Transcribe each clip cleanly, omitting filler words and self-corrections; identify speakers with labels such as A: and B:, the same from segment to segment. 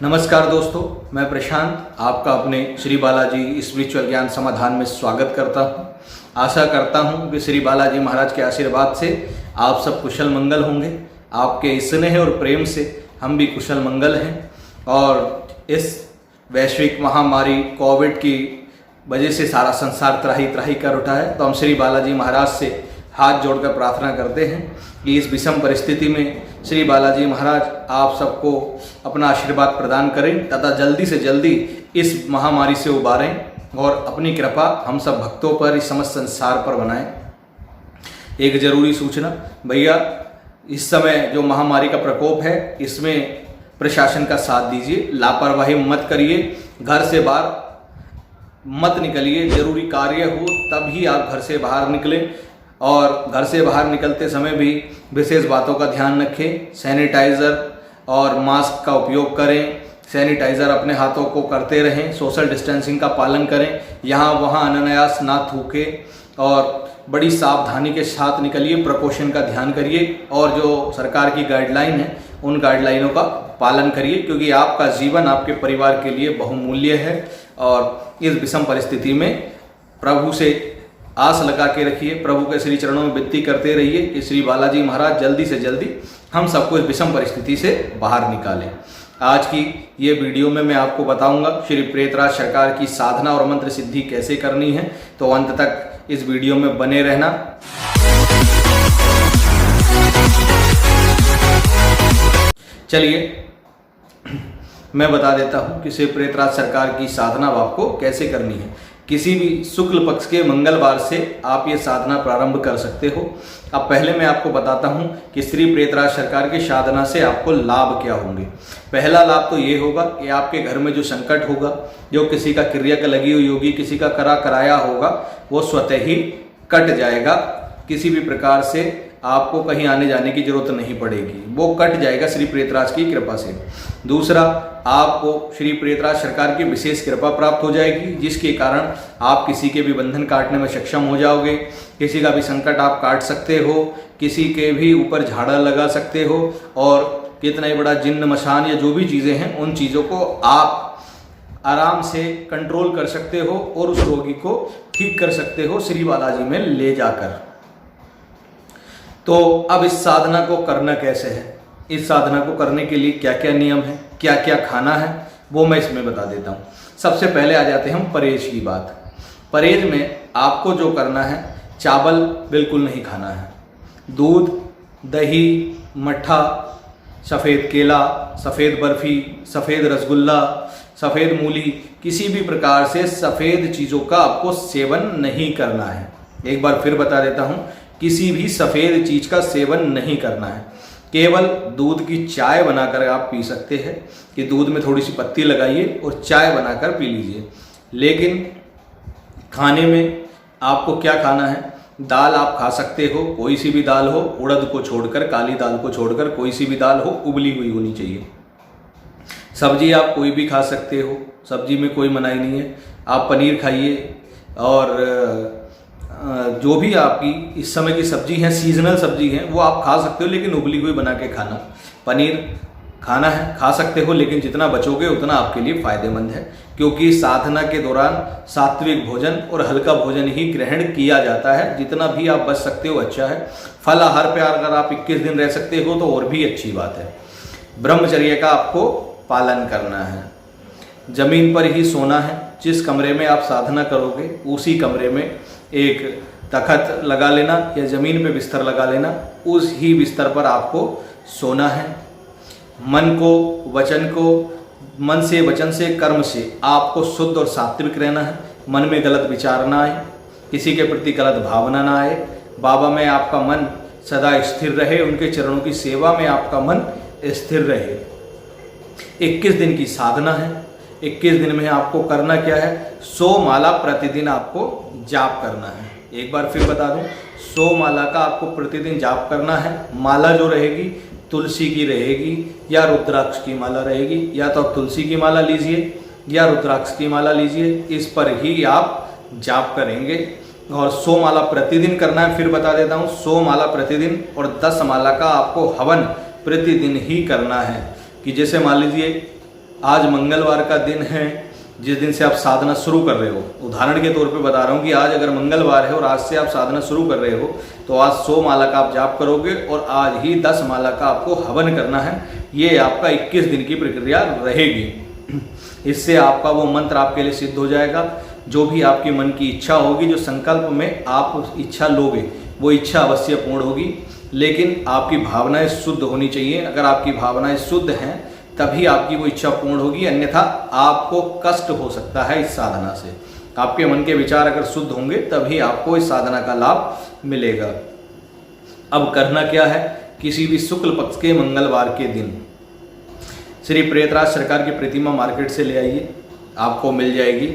A: नमस्कार दोस्तों, मैं प्रशांत आपका अपने श्री बालाजी स्पिरिचुअल ज्ञान समाधान में स्वागत करता हूं। आशा करता हूं कि श्री बालाजी महाराज के आशीर्वाद से आप सब कुशल मंगल होंगे। आपके स्नेह और प्रेम से हम भी कुशल मंगल हैं। और इस वैश्विक महामारी कोविड की वजह से सारा संसार त्राही त्राही कर उठा है, तो हम श्री बालाजी महाराज से हाथ जोड़कर प्रार्थना करते हैं कि इस विषम परिस्थिति में श्री बालाजी महाराज आप सबको अपना आशीर्वाद प्रदान करें तथा जल्दी से जल्दी इस महामारी से उबारें और अपनी कृपा हम सब भक्तों पर, इस समस्त संसार पर बनाएं। एक जरूरी सूचना भैया, इस समय जो महामारी का प्रकोप है इसमें प्रशासन का साथ दीजिए, लापरवाही मत करिए, घर से बाहर मत निकलिए। जरूरी कार्य हो तभी आप घर से बाहर निकलें और घर से बाहर निकलते समय भी विशेष बातों का ध्यान रखें। सैनिटाइज़र और मास्क का उपयोग करें, सैनिटाइज़र अपने हाथों को करते रहें, सोशल डिस्टेंसिंग का पालन करें, यहाँ वहाँ अनायास ना थूकें और बड़ी सावधानी के साथ निकलिए, प्रिकॉशन का ध्यान करिए और जो सरकार की गाइडलाइन है उन गाइडलाइनों का पालन करिए, क्योंकि आपका जीवन आपके परिवार के लिए बहुमूल्य है। और इस विषम परिस्थिति में प्रभु से आस लगा के रखिए, प्रभु के श्री चरणों में विनती करते रहिए कि श्री बालाजी महाराज जल्दी से जल्दी हम सबको इस विषम परिस्थिति से बाहर निकालें। आज की ये वीडियो में मैं आपको बताऊंगा श्री प्रेतराज सरकार की साधना और मंत्र सिद्धि कैसे करनी है, तो अंत तक इस वीडियो में बने रहना। चलिए मैं बता देता हूं कि श्री प्रेतराज सरकार की साधना आपको कैसे करनी है। किसी भी शुक्ल पक्ष के मंगलवार से आप ये साधना प्रारंभ कर सकते हो। अब पहले मैं आपको बताता हूँ कि श्री प्रेतराज सरकार की साधना से आपको लाभ क्या होंगे। पहला लाभ तो ये होगा कि आपके घर में जो संकट होगा, जो किसी का क्रिया का लगी हुई होगी, किसी का कराया होगा, वो स्वतः ही कट जाएगा। किसी भी प्रकार से आपको कहीं आने जाने की जरूरत नहीं पड़ेगी, वो कट जाएगा श्री प्रेतराज की कृपा से। दूसरा, आपको श्री प्रेतराज सरकार की विशेष कृपा प्राप्त हो जाएगी, जिसके कारण आप किसी के भी बंधन काटने में सक्षम हो जाओगे। किसी का भी संकट आप काट सकते हो, किसी के भी ऊपर झाड़ा लगा सकते हो और कितना ही बड़ा जिन्न मशान या जो भी चीज़ें हैं उन चीज़ों को आप आराम से कंट्रोल कर सकते हो और उस रोगी को ठीक कर सकते हो श्री बालाजी में ले जाकर। तो अब इस साधना को करना कैसे है, इस साधना को करने के लिए क्या क्या नियम है, क्या क्या खाना है, वो मैं इसमें बता देता हूँ। सबसे पहले आ जाते हैं हम परहेज की बात। परहेज में आपको जो करना है, चावल बिल्कुल नहीं खाना है। दूध, दही, मट्ठा, सफ़ेद केला, सफ़ेद बर्फ़ी, सफ़ेद रसगुल्ला, सफ़ेद मूली, किसी भी प्रकार से सफ़ेद चीज़ों का आपको सेवन नहीं करना है। एक बार फिर बता देता हूँ, किसी भी सफ़ेद चीज़ का सेवन नहीं करना है। केवल दूध की चाय बनाकर आप पी सकते हैं कि दूध में थोड़ी सी पत्ती लगाइए और चाय बनाकर पी लीजिए। लेकिन खाने में आपको क्या खाना है, दाल आप खा सकते हो, कोई सी भी दाल हो, उड़द को छोड़कर, काली दाल को छोड़कर कोई सी भी दाल हो, उबली हुई होनी चाहिए। सब्जी आप कोई भी खा सकते हो, सब्जी में कोई मनाही नहीं है। आप पनीर खाइए और जो भी आपकी इस समय की सब्जी है, सीजनल सब्जी है, वो आप खा सकते हो, लेकिन उबली हुई बना के खाना। पनीर खाना है, खा सकते हो, लेकिन जितना बचोगे उतना आपके लिए फ़ायदेमंद है, क्योंकि साधना के दौरान सात्विक भोजन और हल्का भोजन ही ग्रहण किया जाता है। जितना भी आप बच सकते हो अच्छा है। फल आहार पे अगर आप 21 दिन रह सकते हो तो और भी अच्छी बात है। ब्रह्मचर्य का आपको पालन करना है। जमीन पर ही सोना है। जिस कमरे में आप साधना करोगे उसी कमरे में एक तखत लगा लेना या ज़मीन पे बिस्तर लगा लेना, उस ही बिस्तर पर आपको सोना है। मन को, वचन को, मन से, वचन से, कर्म से आपको शुद्ध और सात्विक रहना है। मन में गलत विचार ना आए, किसी के प्रति गलत भावना ना आए। बाबा में आपका मन सदा स्थिर रहे, उनके चरणों की सेवा में आपका मन स्थिर रहे। 21 दिन की साधना है। 21 दिन में आपको करना क्या है, 100 माला प्रतिदिन आपको जाप करना है। एक बार फिर बता दूं, 100 माला का आपको प्रतिदिन जाप करना है। माला जो रहेगी तुलसी की रहेगी या रुद्राक्ष की माला रहेगी, या तो आप तुलसी की माला लीजिए या रुद्राक्ष की माला लीजिए, इस पर ही आप जाप करेंगे। और 100 माला प्रतिदिन करना है। फिर बता देता हूँ, 100 माला प्रतिदिन और 10 माला का आपको हवन प्रतिदिन ही करना है। कि जैसे मान लीजिए आज मंगलवार का दिन है, जिस दिन से आप साधना शुरू कर रहे हो। उदाहरण के तौर पे बता रहा हूँ कि आज अगर मंगलवार है और आज से आप साधना शुरू कर रहे हो तो आज 100 माला का आप जाप करोगे और आज ही 10 माला का आपको हवन करना है। ये आपका 21 दिन की प्रक्रिया रहेगी। इससे आपका वो मंत्र आपके लिए सिद्ध हो जाएगा। जो भी आपके मन की इच्छा होगी, जो संकल्प में आप इच्छा लोगे, वो इच्छा अवश्य पूर्ण होगी। लेकिन आपकी भावनाएं शुद्ध होनी चाहिए। अगर आपकी भावनाएं शुद्ध हैं तभी आपकी वो इच्छा पूर्ण होगी, अन्यथा आपको कष्ट हो सकता है इस साधना से। आपके मन के विचार अगर शुद्ध होंगे तभी आपको इस साधना का लाभ मिलेगा। अब करना क्या है, किसी भी शुक्ल पक्ष के मंगलवार के दिन श्री प्रेतराज सरकार की प्रतिमा मार्केट से ले आइए, आपको मिल जाएगी।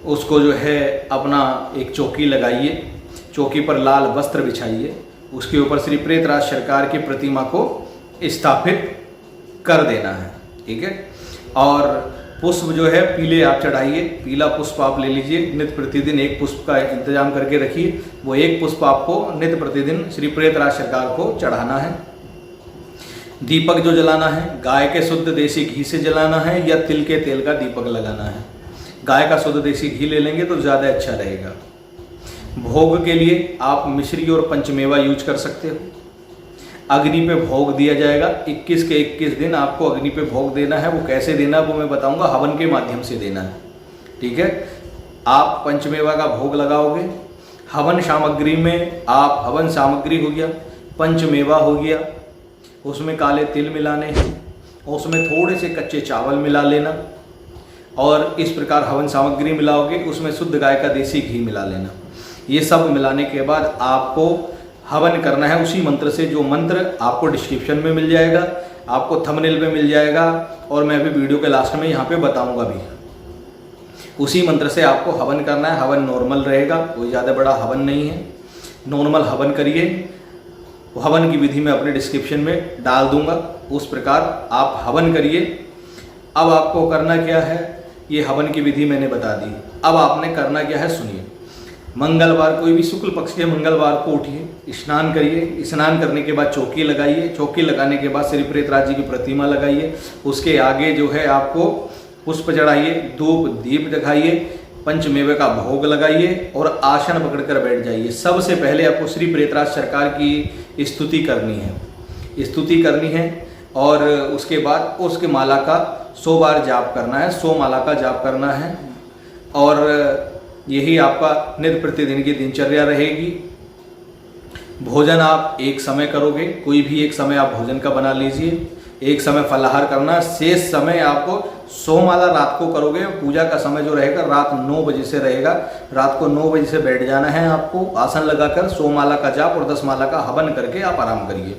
A: उसको जो है अपना एक चौकी लगाइए, चौकी पर लाल वस्त्र बिछाइए, उसके ऊपर श्री प्रेतराज सरकार की प्रतिमा को स्थापित कर देना है, ठीक है। और पुष्प जो है पीले आप चढ़ाइए, पीला पुष्प आप ले लीजिए। नित्य प्रतिदिन एक पुष्प का इंतजाम करके रखिए। वो एक पुष्प आपको नित्य प्रतिदिन श्री प्रेतराज सरकार को चढ़ाना है। दीपक जो जलाना है, गाय के शुद्ध देसी घी से जलाना है या तिल के तेल का दीपक लगाना है। गाय का शुद्ध देसी घी ले लेंगे तो ज़्यादा अच्छा रहेगा। भोग के लिए आप मिश्री और पंचमेवा यूज कर सकते हो। अग्नि पे भोग दिया जाएगा। 21 के 21 दिन आपको अग्नि पे भोग देना है। वो कैसे देना है वो मैं बताऊंगा, हवन के माध्यम से देना है, ठीक है। आप पंचमेवा का भोग लगाओगे। हवन सामग्री में आप हवन सामग्री हो गया, पंचमेवा हो गया, उसमें काले तिल मिलाने हैं, उसमें थोड़े से कच्चे चावल मिला लेना और इस प्रकार हवन सामग्री मिलाओगे। उसमें शुद्ध गाय का देसी घी मिला लेना। ये सब मिलाने के बाद आपको हवन करना है उसी मंत्र से, जो मंत्र आपको डिस्क्रिप्शन में मिल जाएगा, आपको थंबनेल पे मिल जाएगा और मैं अभी वीडियो के लास्ट में यहाँ पे बताऊँगा भी। उसी मंत्र से आपको हवन करना है। हवन नॉर्मल रहेगा, कोई ज़्यादा बड़ा हवन नहीं है, नॉर्मल हवन करिए। हवन की विधि मैं अपने डिस्क्रिप्शन में डाल दूंगा, उस प्रकार आप हवन करिए। अब आपको करना क्या है, ये हवन की विधि मैंने बता दी। अब आपने करना क्या है सुनिए। मंगलवार, कोई भी शुक्ल पक्ष के मंगलवार को उठिए, स्नान करिए। स्नान करने के बाद चौकी लगाइए। चौकी लगाने के बाद श्री प्रेतराज जी की प्रतिमा लगाइए। उसके आगे जो है आपको पुष्प चढ़ाइए, धूप दीप दिखाइए, पंचमेवे का भोग लगाइए और आसन पकड़कर बैठ जाइए। सबसे पहले आपको श्री प्रेतराज सरकार की स्तुति करनी है, स्तुति करनी है और उसके बाद उसके माला का 100 बार जाप करना है, 100 माला का जाप करना है। और यही आपका नित्य प्रतिदिन की दिनचर्या रहेगी। भोजन आप एक समय करोगे, कोई भी एक समय आप भोजन का बना लीजिए। एक समय फलाहार करना, शेष समय आपको 100 माला रात को करोगे। पूजा का समय जो रहेगा रात 9 बजे से रहेगा। रात को 9 बजे से बैठ जाना है आपको, आसन लगाकर 100 माला का जाप और 10 माला का हवन करके आप आराम करिए।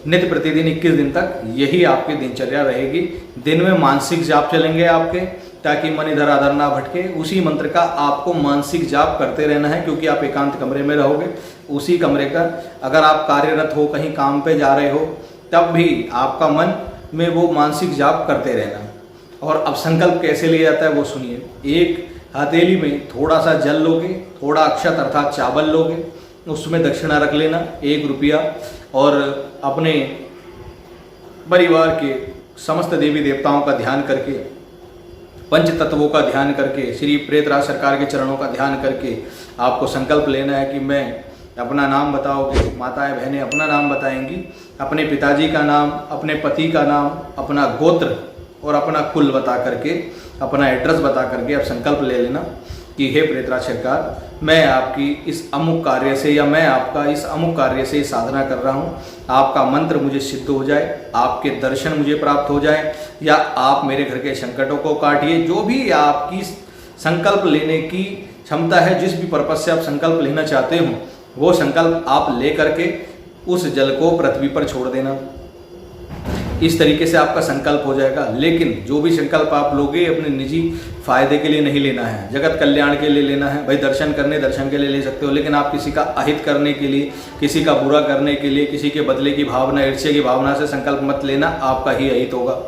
A: नित्य प्रतिदिन 21 दिन तक यही आपकी दिनचर्या रहेगी। दिन में मानसिक जाप चलेंगे आपके, ताकि मन इधर उधर ना भटके। उसी मंत्र का आपको मानसिक जाप करते रहना है, क्योंकि आप एकांत कमरे में रहोगे। उसी कमरे का अगर आप कार्यरत हो, कहीं काम पे जा रहे हो, तब भी आपका मन में वो मानसिक जाप करते रहना। और अब संकल्प कैसे लिया जाता है वो सुनिए। एक हथेली में थोड़ा सा जल लोगे, थोड़ा अक्षत अर्थात चावल लोगे, उसमें दक्षिणा रख लेना 1 रुपया और अपने परिवार के समस्त देवी देवताओं का ध्यान करके, पंच तत्वों का ध्यान करके, श्री प्रेतराज सरकार के चरणों का ध्यान करके आपको संकल्प लेना है कि मैं, अपना नाम बताओगे, माताएं बहनें अपना नाम बताएंगी, अपने पिताजी का नाम, अपने पति का नाम, अपना गोत्र और अपना कुल बता करके, अपना एड्रेस बता करके आप संकल्प ले लेना कि हे प्रेतराज सरकार, मैं आपकी इस अमुक कार्य से या मैं आपका इस अमुक कार्य से साधना कर रहा हूँ, आपका मंत्र मुझे सिद्ध हो जाए, आपके दर्शन मुझे प्राप्त हो जाए, या आप मेरे घर के संकटों को काटिए। जो भी आपकी संकल्प लेने की क्षमता है, जिस भी पर्पज से आप संकल्प लेना चाहते हो, वो संकल्प आप ले करके उस जल को पृथ्वी पर छोड़ देना। इस तरीके से आपका संकल्प हो जाएगा। लेकिन जो भी संकल्प आप लोगे अपने निजी फायदे के लिए नहीं लेना है, जगत कल्याण के लिए लेना है। भाई दर्शन करने, दर्शन के लिए ले सकते हो, लेकिन आप किसी का अहित करने के लिए, किसी का बुरा करने के लिए, किसी के बदले की भावना, ईर्ष्या की भावना से संकल्प मत लेना, आपका ही अहित होगा।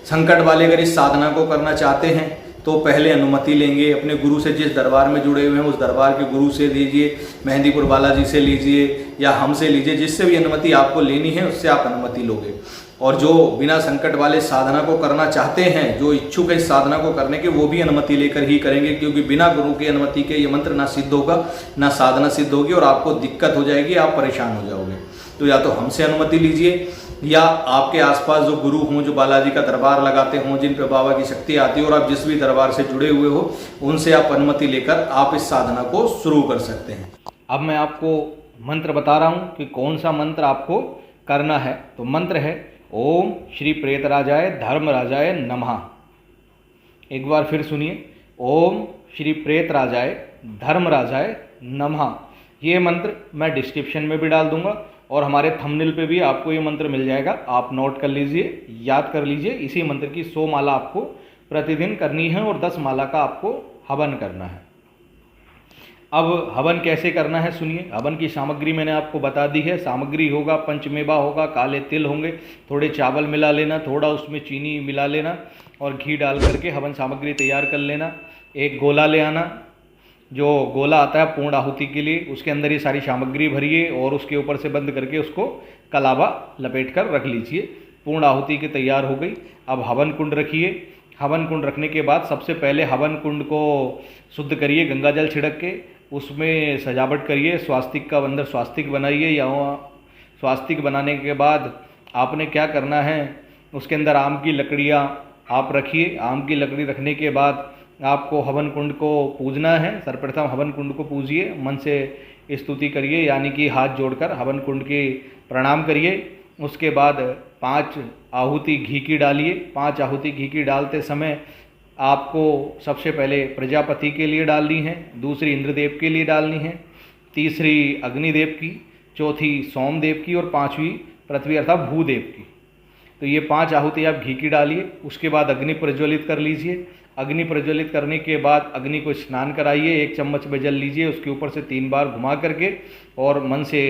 A: संकट वाले अगर इस साधना को करना चाहते हैं तो पहले अनुमति लेंगे अपने गुरु से। जिस दरबार में जुड़े हुए हैं उस दरबार के गुरु से लीजिए, मेहंदीपुर बालाजी से लीजिए या हमसे लीजिए, जिससे भी अनुमति आपको लेनी है उससे आप अनुमति लोगे। और जो बिना संकट वाले साधना को करना चाहते हैं, जो इच्छुक है इस साधना को करने के, वो भी अनुमति लेकर ही करेंगे, क्योंकि बिना गुरु की अनुमति के ये मंत्र ना सिद्ध होगा, ना साधना सिद्ध होगी और आपको दिक्कत हो जाएगी, आप परेशान हो जाओगे। तो या तो हमसे अनुमति लीजिए या आपके आसपास जो गुरु हों, जो बालाजी का दरबार लगाते हों, जिन पर बाबा की शक्ति आती है और आप जिस भी दरबार से जुड़े हुए हो, उनसे आप अनुमति लेकर आप इस साधना को शुरू कर सकते हैं। अब मैं आपको मंत्र बता रहा हूँ कि कौन सा मंत्र आपको करना है। तो मंत्र है ओम श्री प्रेतराजाय धर्मराजाय नमः। एक बार फिर सुनिए, ओम श्री प्रेतराजाय धर्मराजाय नमः। ये मंत्र मैं डिस्क्रिप्शन में भी डाल दूंगा और हमारे थंबनेल पे भी आपको ये मंत्र मिल जाएगा, आप नोट कर लीजिए, याद कर लीजिए। इसी मंत्र की 100 माला आपको प्रतिदिन करनी है और 10 माला का आपको हवन करना है। अब हवन कैसे करना है सुनिए। हवन की सामग्री मैंने आपको बता दी है। सामग्री होगा पंचमेवा होगा, काले तिल होंगे, थोड़े चावल मिला लेना, थोड़ा उसमें चीनी मिला लेना और घी डाल करके हवन सामग्री तैयार कर लेना। एक गोला ले आना, जो गोला आता है पूर्ण आहुति के लिए, उसके अंदर ये सारी सामग्री भरिए और उसके ऊपर से बंद करके उसको कलावा लपेट कर रख लीजिए। पूर्ण आहुति की तैयार हो गई। अब हवन कुंड रखिए। हवन कुंड रखने के बाद सबसे पहले हवन कुंड को शुद्ध करिए, गंगा जल छिड़क के उसमें सजावट करिए, स्वास्तिक का अंदर स्वास्तिक बनाइए। या स्वास्तिक बनाने के बाद आपने क्या करना है, उसके अंदर आम की लकड़ियाँ आप रखिए। आम की लकड़ी रखने के बाद आपको हवन कुंड को पूजना है। सर्वप्रथम हवन कुंड को पूजिए, मन से स्तुति करिए, यानी कि हाथ जोड़कर हवन कुंड के प्रणाम करिए। उसके बाद 5 आहुति घी की डालिए। 5 आहुति घी की डालते समय आपको सबसे पहले प्रजापति के लिए डालनी है, दूसरी इंद्रदेव के लिए डालनी है, तीसरी अग्निदेव की, चौथी सोमदेव की और 5वीं पृथ्वी अर्थात भूदेव की। तो ये 5 आहुति आप घी की डालिए। उसके बाद अग्नि प्रज्वलित कर लीजिए। अग्नि प्रज्वलित करने के बाद अग्नि को स्नान कराइए। 1 चम्मच में जल लीजिए, उसके ऊपर से 3 बार घुमा करके और मन से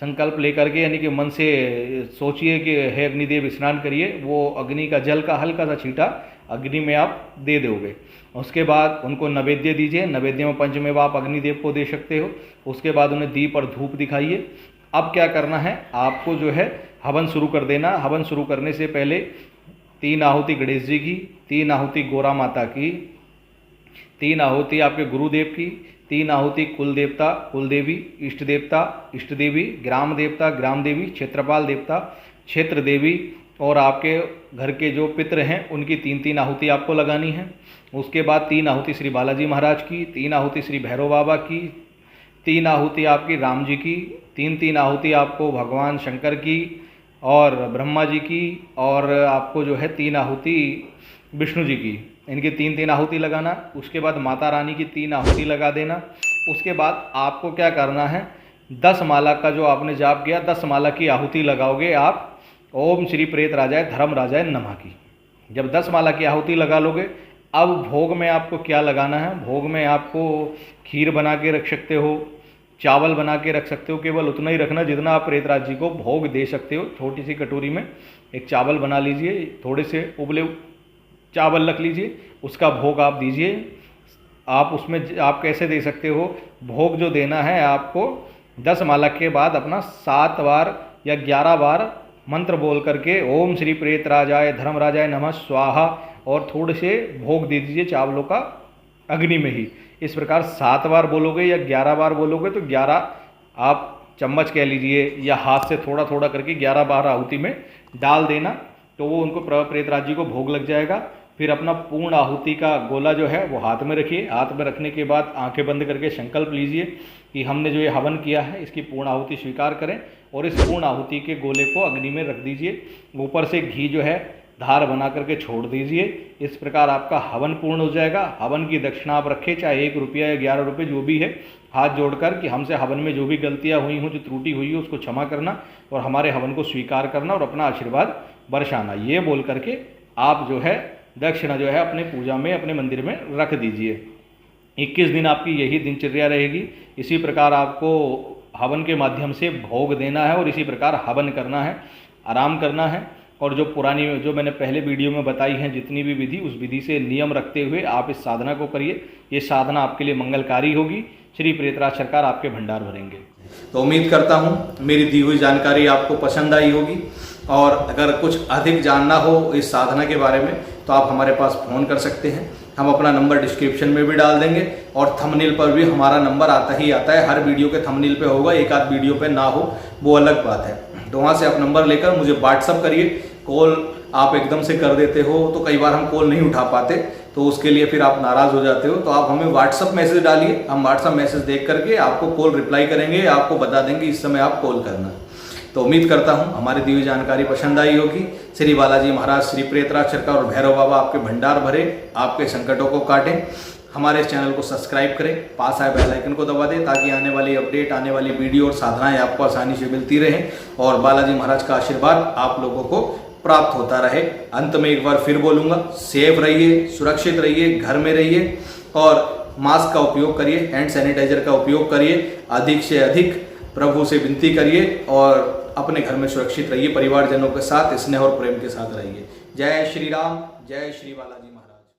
A: संकल्प लेकर के, यानी कि मन से सोचिए कि हे अग्निदेव स्नान करिए। वो अग्नि का जल का हल्का सा छींटा अग्नि में आप दे दोगे। उसके बाद उनको नैवेद्य दीजिए। नैवेद्य में पंचमेवा आप अग्निदेव को दे सकते हो। उसके बाद उन्हें दीप और धूप दिखाइए। अब क्या करना है, आपको जो है हवन शुरू कर देना। हवन शुरू करने से पहले 3 आहुति गणेश जी की, 3 आहुति गोरा माता की, 3 आहुति आपके गुरुदेव की, 3 आहुति कुल देवता कुलदेवी, इष्ट देवता इष्ट देवी, ग्राम देवता ग्राम देवी, क्षेत्रपाल देवता क्षेत्र देवी और आपके घर के जो पितृ हैं उनकी 3-3 आहुति आपको लगानी है। उसके बाद 3 आहुति श्री बालाजी महाराज की, 3 आहुति श्री भैरव बाबा की, 3 आहुति आपकी राम जी की, 3-3 आहुति आपको भगवान शंकर की और ब्रह्मा जी की, और आपको जो है 3 आहुति विष्णु जी की। इनकी 3-3 आहुति लगाना। उसके बाद माता रानी की 3 आहुति लगा देना। उसके बाद आपको क्या करना है, 10 माला का जो आपने जाप किया, 10 माला की आहुति लगाओगे आप ओम श्री प्रेतराजाय धर्मराजाय नमः की। जब 10 माला की आहुति लगा लोगे, अब भोग में आपको क्या लगाना है, भोग में आपको खीर बना के रख सकते हो, चावल बना के रख सकते हो। केवल उतना ही रखना जितना आप प्रेतराज जी को भोग दे सकते हो। छोटी सी कटोरी में एक चावल बना लीजिए, थोड़े से उबले चावल रख लीजिए, उसका भोग आप दीजिए। आप उसमें आप कैसे दे सकते हो, भोग जो देना है आपको 10 माला के बाद अपना 7 बार या 11 बार मंत्र बोल करके ओम श्री प्रेतराजाय धर्मराजाय नमः स्वाहा और थोड़े से भोग दे दीजिए चावलों का अग्नि में ही। इस प्रकार 7 बार बोलोगे या 11 बार बोलोगे तो 11 आप चम्मच कह लीजिए या हाथ से थोड़ा थोड़ा करके 11 बार आहुति में डाल देना, तो वो उनको प्रेतराज जी को भोग लग जाएगा। फिर अपना पूर्ण आहुति का गोला जो है वो हाथ में रखिए। हाथ में रखने के बाद आंखें बंद करके संकल्प लीजिए कि हमने जो ये हवन किया है इसकी पूर्ण आहुति स्वीकार करें और इस पूर्ण आहुति के गोले को अग्नि में रख दीजिए। ऊपर से घी जो है धार बना करके छोड़ दीजिए। इस प्रकार आपका हवन पूर्ण हो जाएगा। हवन की दक्षिणा आप रखें, चाहे 1 रुपया या 11 रुपये जो भी है, हाथ जोड़कर कि हमसे हवन में जो भी गलतियां हुई हों, जो त्रुटि हुई हो उसको क्षमा करना और हमारे हवन को स्वीकार करना और अपना आशीर्वाद बरसाना। ये बोल करके आप जो है दक्षिणा जो है अपने पूजा में अपने मंदिर में रख दीजिए। 21 दिन आपकी यही दिनचर्या रहेगी। इसी प्रकार आपको हवन के माध्यम से भोग देना है और इसी प्रकार हवन करना है, आराम करना है। और जो पुरानी जो मैंने पहले वीडियो में बताई हैं जितनी भी विधि, उस विधि से नियम रखते हुए आप इस साधना को करिए। ये साधना आपके लिए मंगलकारी होगी। श्री प्रेतराज सरकार आपके भंडार भरेंगे। तो उम्मीद करता हूँ मेरी दी हुई जानकारी आपको पसंद आई होगी और अगर कुछ अधिक जानना हो इस साधना के बारे में तो आप हमारे पास फ़ोन कर सकते हैं। हम अपना नंबर डिस्क्रिप्शन में भी डाल देंगे और थंबनेल पर भी हमारा नंबर आता ही आता है। हर वीडियो के थंबनेल पे होगा, एक आध वीडियो पे ना हो वो अलग बात है। तो वहाँ से आप नंबर लेकर मुझे व्हाट्सअप करिए। कॉल आप एकदम से कर देते हो तो कई बार हम कॉल नहीं उठा पाते, तो उसके लिए फिर आप नाराज़ हो जाते हो। तो आप हमें व्हाट्सअप मैसेज डालिए, हम व्हाट्सअप मैसेज देख करके आपको कॉल रिप्लाई करेंगे, आपको बता देंगे इस समय आप कॉल करना। तो उम्मीद करता हूँ हमारी दी हुई जानकारी पसंद आई होगी। श्री बालाजी महाराज, श्री प्रेतराज सरकार और भैरव बाबा आपके भंडार भरे, आपके संकटों को काटें। हमारे इस चैनल को सब्सक्राइब करें, पास आए बेल आइकन को दबा दें ताकि आने वाली अपडेट, आने वाली वीडियो और साधनाएं आपको आसानी से मिलती रहें और बालाजी महाराज का आशीर्वाद आप लोगों को प्राप्त होता रहे। अंत में एक बार फिर बोलूँगा, सेफ रहिए, सुरक्षित रहिए, घर में रहिए और मास्क का उपयोग करिए, हैंड सैनिटाइजर का उपयोग करिए। अधिक से अधिक प्रभु से विनती करिए और अपने घर में सुरक्षित रहिए, परिवारजनों के साथ स्नेह और प्रेम के साथ रहिए। जय श्री राम, जय श्री बालाजी महाराज।